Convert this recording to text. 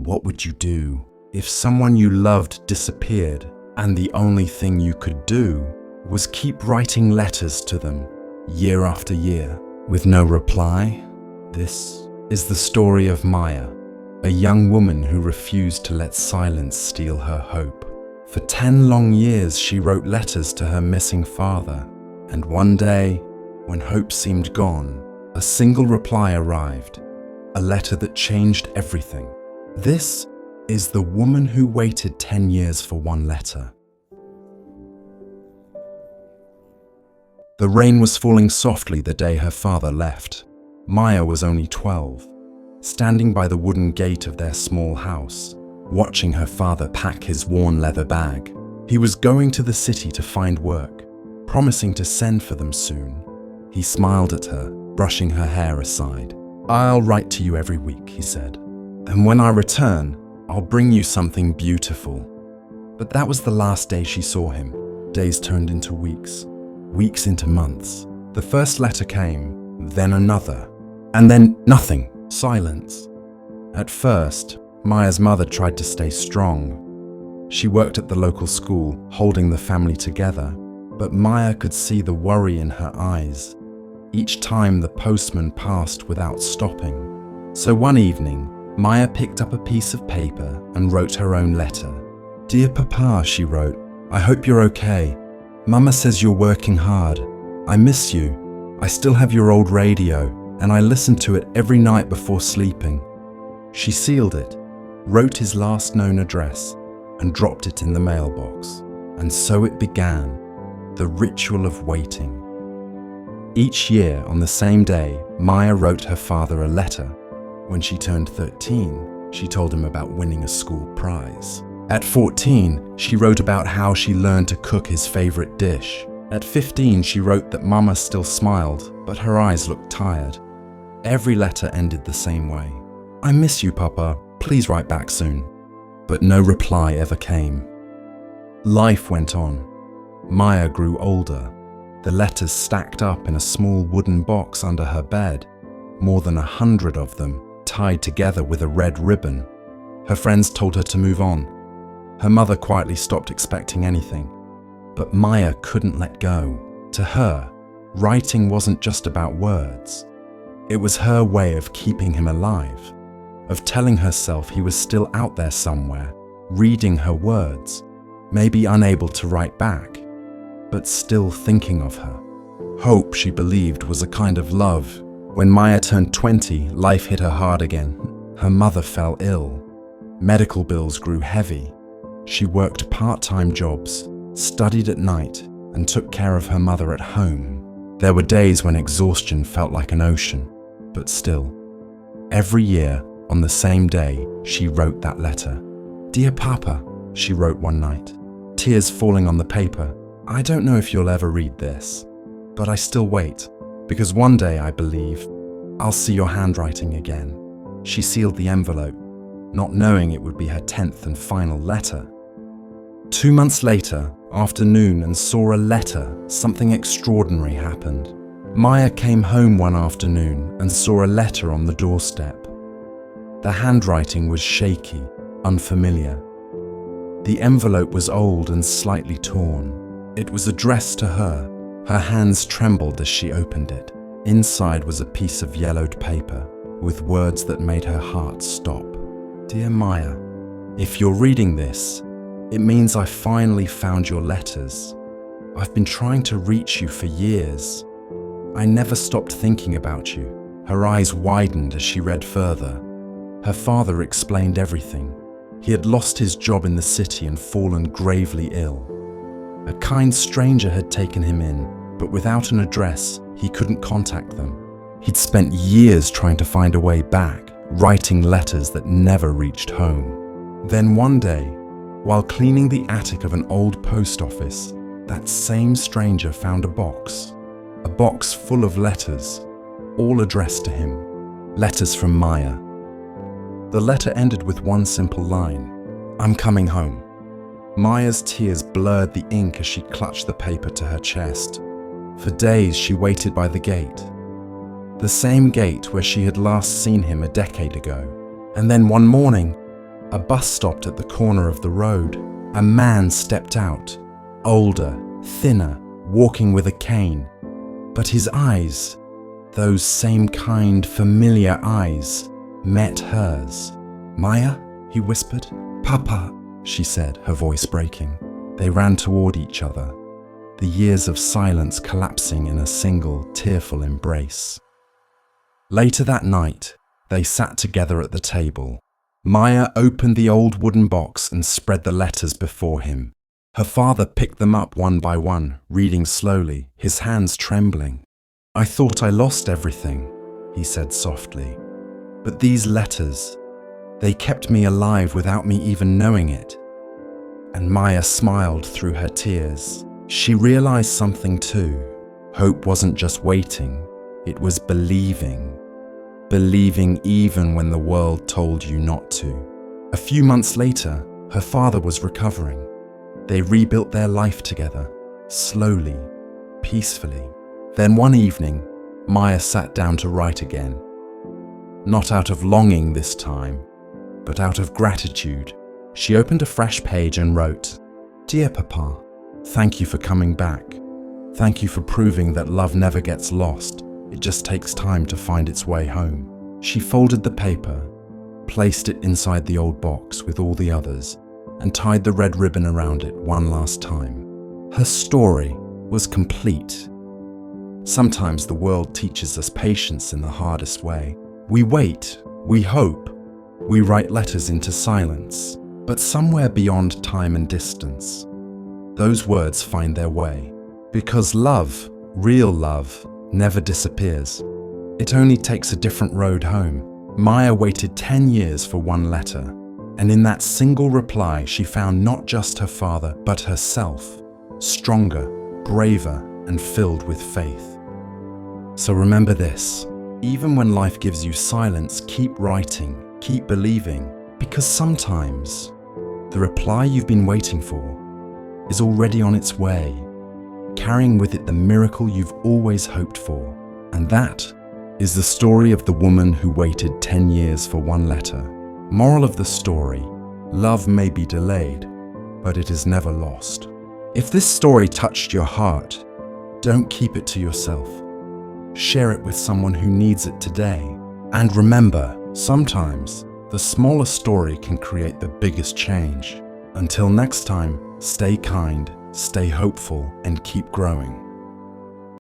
What would you do if someone you loved disappeared and the only thing you could do was keep writing letters to them year after year with no reply? This is the story of Maya, a young woman who refused to let silence steal her hope. For 10 long years, she wrote letters to her missing father, and one day, when hope seemed gone, a single reply arrived, a letter that changed everything. This is the woman who waited 10 years for one letter. The rain was falling softly the day her father left. Maya was only 12, standing by the wooden gate of their small house, watching her father pack his worn leather bag. He was going to the city to find work, promising to send for them soon. He smiled at her, brushing her hair aside. "I'll write to you every week," he said. "And when I return, I'll bring you something beautiful." But that was the last day she saw him. Days turned into weeks, weeks into months. The first letter came, then another, and then nothing, silence. At first, Maya's mother tried to stay strong. She worked at the local school, holding the family together, but Maya could see the worry in her eyes each time the postman passed without stopping. So one evening, Maya picked up a piece of paper and wrote her own letter. "Dear Papa," she wrote, "I hope you're okay. Mama says you're working hard. I miss you. I still have your old radio, and I listen to it every night before sleeping." She sealed it, wrote his last known address, and dropped it in the mailbox. And so it began, the ritual of waiting. Each year, on the same day, Maya wrote her father a letter. When she turned 13, she told him about winning a school prize. At 14, she wrote about how she learned to cook his favorite dish. At 15, she wrote that Mama still smiled, but her eyes looked tired. Every letter ended the same way. "I miss you, Papa. Please write back soon." But no reply ever came. Life went on. Maya grew older. The letters stacked up in a small wooden box under her bed, more than 100 of them, tied together with a red ribbon. Her friends told her to move on. Her mother quietly stopped expecting anything. But Maya couldn't let go. To her, writing wasn't just about words. It was her way of keeping him alive, of telling herself he was still out there somewhere, reading her words, maybe unable to write back, but still thinking of her. Hope, she believed, was a kind of love. When Maya turned 20, life hit her hard again. Her mother fell ill. Medical bills grew heavy. She worked part-time jobs, studied at night, and took care of her mother at home. There were days when exhaustion felt like an ocean, but still, every year, on the same day, she wrote that letter. "Dear Papa," she wrote one night, tears falling on the paper, "I don't know if you'll ever read this, but I still wait, because one day, I believe, I'll see your handwriting again." She sealed the envelope, not knowing it would be her 10th and final letter. 2 months later, after noon, and saw a letter, something extraordinary happened. Maya came home one afternoon and saw a letter on the doorstep. The handwriting was shaky, unfamiliar. The envelope was old and slightly torn. It was addressed to her. Her hands trembled as she opened it. Inside was a piece of yellowed paper with words that made her heart stop. "Dear Maya, if you're reading this, it means I finally found your letters. I've been trying to reach you for years. I never stopped thinking about you." Her eyes widened as she read further. Her father explained everything. He had lost his job in the city and fallen gravely ill. A kind stranger had taken him in, but without an address, he couldn't contact them. He'd spent years trying to find a way back, writing letters that never reached home. Then one day, while cleaning the attic of an old post office, that same stranger found a box full of letters, all addressed to him, letters from Maya. The letter ended with one simple line, "I'm coming home." Maya's tears blurred the ink as she clutched the paper to her chest. For days she waited by the gate, the same gate where she had last seen him a decade ago. And then one morning, A bus stopped at the corner of the road. A man stepped out, older, thinner, walking with a cane. But his eyes, those same kind, familiar eyes, met hers. "Maya?" he whispered. "Papa," she said, her voice breaking. They ran toward each other, the years of silence collapsing in a single, tearful embrace. Later that night, they sat together at the table. Maya opened the old wooden box and spread the letters before him. Her father picked them up one by one, reading slowly, his hands trembling. "I thought I lost everything," he said softly. "But these letters, they kept me alive without me even knowing it." And Maya smiled through her tears. She realized something too. Hope wasn't just waiting, it was believing. Believing even when the world told you not to. A few months later, her father was recovering. They rebuilt their life together, slowly, peacefully. Then one evening, Maya sat down to write again. Not out of longing this time, but out of gratitude. She opened a fresh page and wrote, "Dear Papa, thank you for coming back. Thank you for proving that love never gets lost. It just takes time to find its way home." She folded the paper, placed it inside the old box with all the others, and tied the red ribbon around it one last time. Her story was complete. Sometimes the world teaches us patience in the hardest way. We wait, we hope, we write letters into silence, but somewhere beyond time and distance, those words find their way. Because love, real love, never disappears. It only takes a different road home. Maya waited 10 years for one letter, and in that single reply she found not just her father, but herself, stronger, braver, and filled with faith. So remember this, even when life gives you silence, keep writing, keep believing, because sometimes the reply you've been waiting for is already on its way, carrying with it the miracle you've always hoped for. And that is the story of the woman who waited 10 years for one letter. Moral of the story, love may be delayed, but it is never lost. If this story touched your heart, don't keep it to yourself. Share it with someone who needs it today. And remember, sometimes the smallest story can create the biggest change. Until next time, stay kind, stay hopeful, and keep growing.